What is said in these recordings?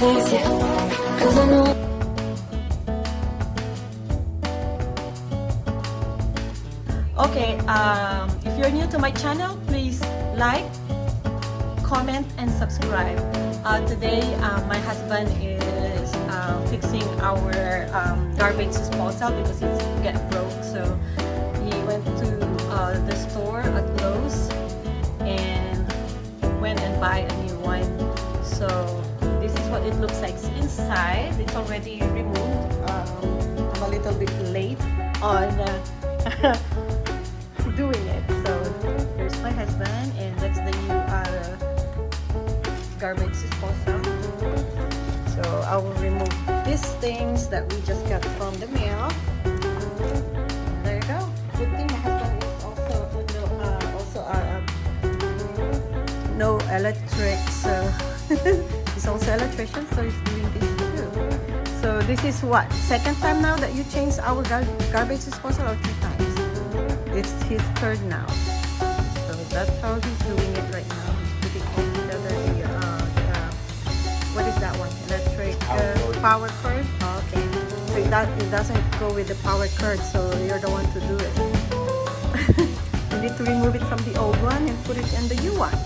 crazy, 'cause I know. Okay, if you're new to my channel, please like, comment, and subscribe. Today, my husband is fixing our garbage disposal because it's get broke. So he went to the store at Lowe's and went and buy a new one. So this is what it looks like inside. It's already removed. I'm a little bit late on doing it. So here's my husband, and that's the new garbage disposal. So I will remove these things that we just got from the mail. There you go. Good thing my husband is also no electric, so he's also electrician, so he's doing this too. So this is what, second time now that you changed our garbage disposal, or 3 times? It's his third now. So that's how he's doing it right now. He's putting all together what is that one? Electric power cord? Oh, okay. So it doesn't go with the power cord, so you're the one to do it. You need to remove it from the old one and put it in the new one.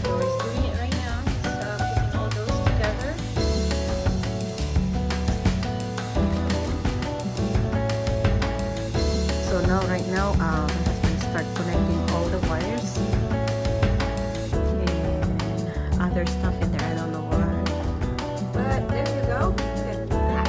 So he's doing it right now. He's putting all those together. So now, right now, my husband start connecting all the wires and other stuff in there. I don't know why, but there you go. Look at that.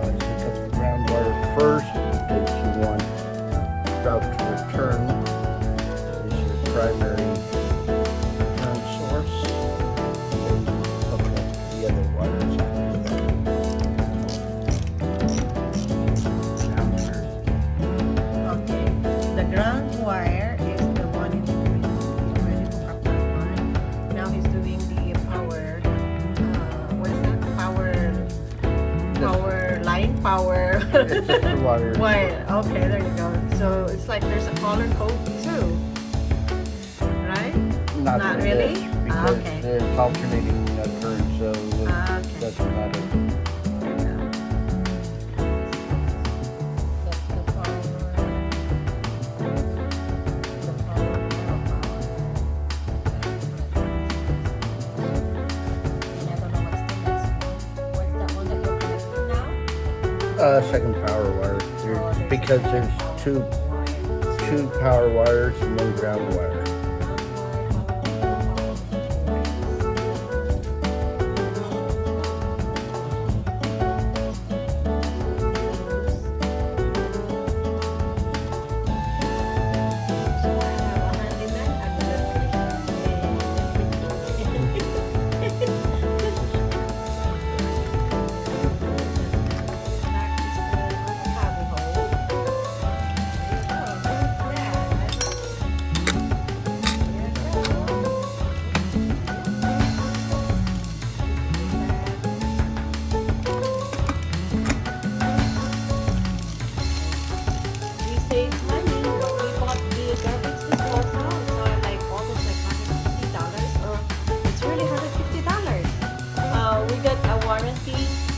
You cut the ground wire first because you want route to return is your primary return source. Hook up the other wires after. Okay, the ground wire is the one in the green. He already hooked up that one. Now he's doing the power. What is that? Power line. Power. It's just the wire. Wire. Okay, there you go. So it's like there's a color code too, right? Not really? This, because Okay. it's alternating current, so it Okay. doesn't matter. There you go. That's the power. The power. And I don't know what's the next one. What's that one that you're connecting now? Second power wire. there's Because there's two power wires and one ground wire.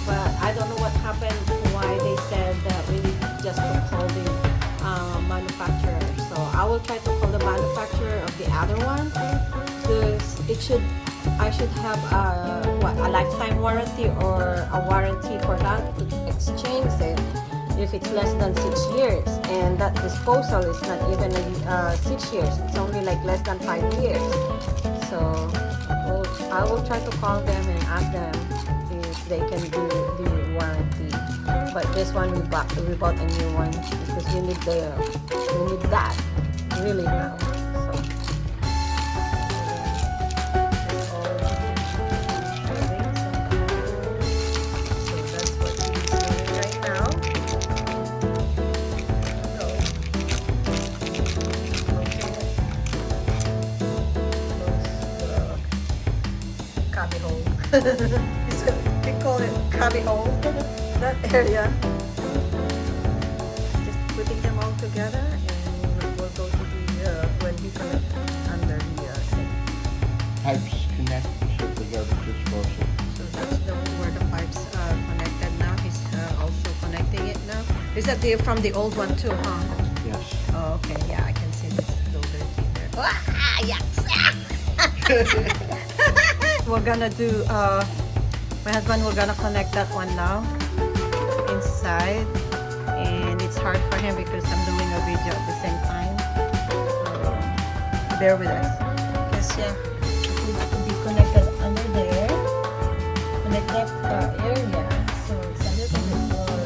But I don't know what happened, why they said that we just to call the manufacturer. So I will try to call the manufacturer of the other one, because I should have a lifetime warranty or a warranty for that to exchange it if it's less than 6 years, and that disposal is not even 6 years. It's only like less than 5 years. So I will try to call them and ask them if they can do the warranty. But this one we bought a new one because we need that really now. So that's what he's doing right now. Cubby hole. We call it cubby hole. That area. putting them all together, and we'll go to the when we connect under the sink. Pipes connect to the garbage disposal. So that's where the pipes are connected now. He's also connecting it now. Is that from the old one too, huh? Yes. Oh, okay. Yeah, I can see this little dirty there. Ah, yes. We're gonna do. My husband will gonna connect that one now inside, and it's hard for him because I'm doing a video at the same time. So bear with us. Because yeah, it needs to be connected under there. Connect that area. So it's a little bit more.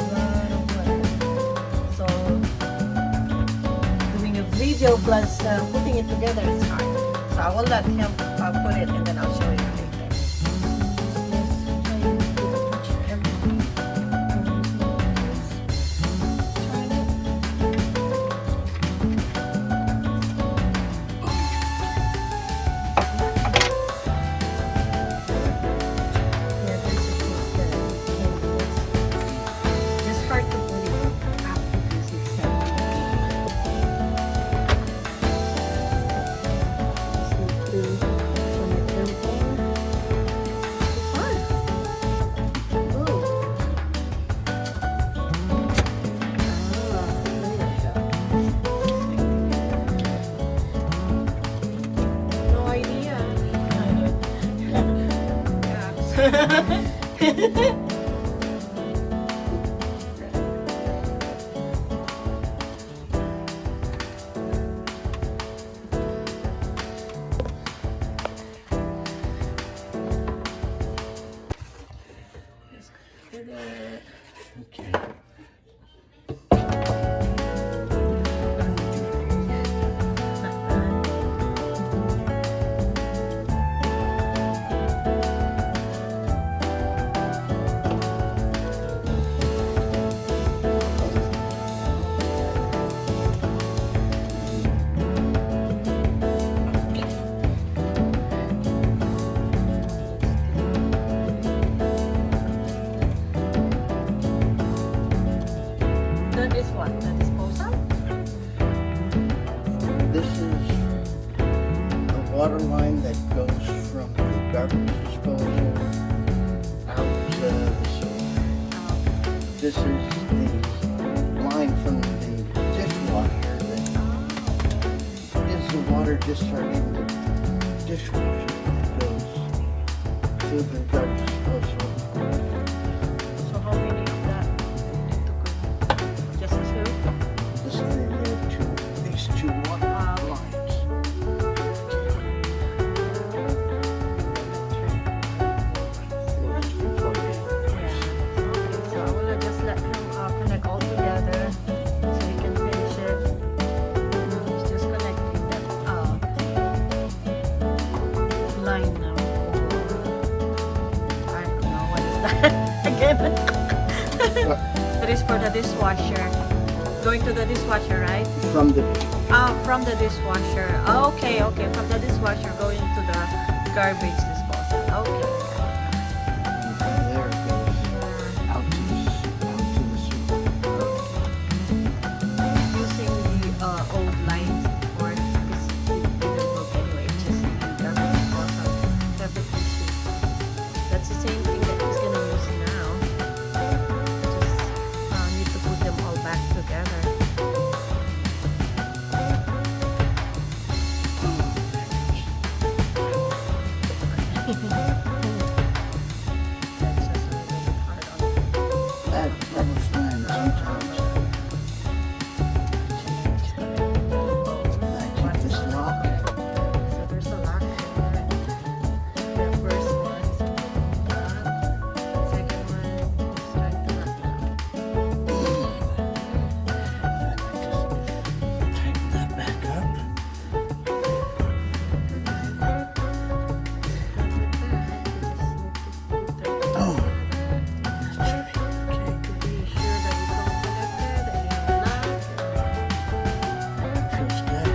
So doing a video plus putting it together is hard. So I will let him put it, and then I'll show you later. Okay. That is what? The disposal? This is the water line that goes from the garbage disposal out to the sewer. This is the line from the dishwasher that is the water discharge from the dishwasher that goes to the garbage disposal. So how many of that need to go? Just two? This is these two water lines. We'll just be plugging in. Okay, so I will just let him connect all together so he can finish it. He's just connecting that line now. I don't know what is that again. That is for the dishwasher. Going to the dishwasher, right? From the From the dishwasher. Okay, from the dishwasher going to the garbage disposal. Okay. and from there it goes out to the sewer. Using the old lines before because it didn't work anyway. It's just the garbage disposal. Have the issue. That's the same thing that he's gonna use now. Just need to put them all back together. That's just a little bit hard on him. That was fine sometimes. I keep this lock. So there's a lock there. The first one is lock. Second one is like that. Tighten that back up. Oh, that's right. Okay. To be sure that it's all connected and lock. That feels good.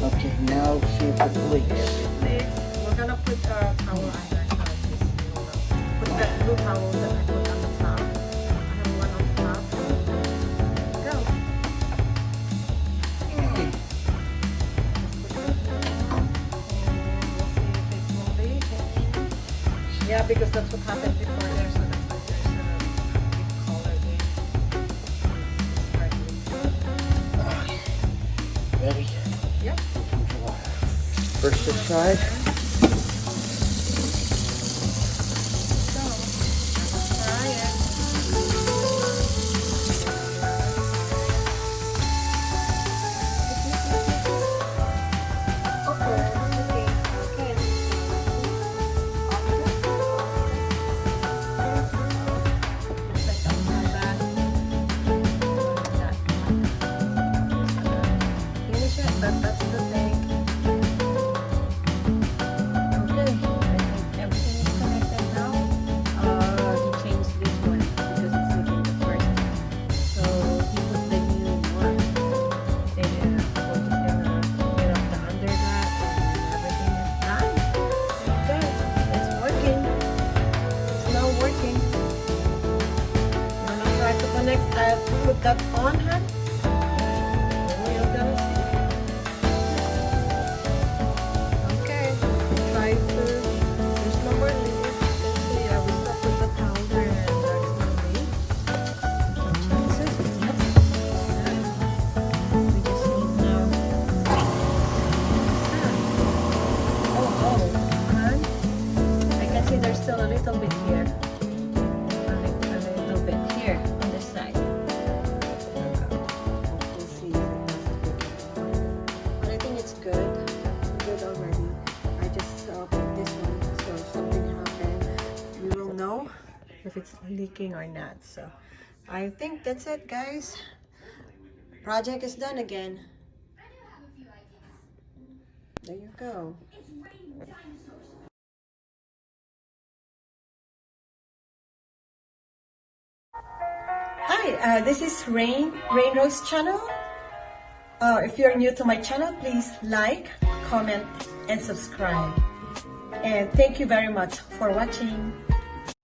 Okay, now see if it leaks. We're gonna put extra towel iron. Put that blue towel that I put on the top. I have one on the top. Go. And we'll see if it will be. Yeah, because that's what happened before there, so that's why there's a big color there. Ready? Yep. First this side. So, let's try it. That's the thing. Okay, I think everything is connected now. He changed this one because it's leaking the first. So he put the new one. Then we're just gonna get off the under that and everything is done. Okay, it's working. It's now working. You wanna try to connect, put that on, huh? We're gonna see. There's no more leaf. Let's see, I will stop with the powder and there's no leaf. We just need now. And I can see there's still a little bit here. A little bit here on this side. We'll see. But I think it's good. It's good already. I just put this one, so if something happened, we will know if it's leaking or not. So I think that's it, guys. Project is done again. There you go. Hi, this is Rain Rose channel. If you're new to my channel, please like, comment, and subscribe. And thank you very much for watching.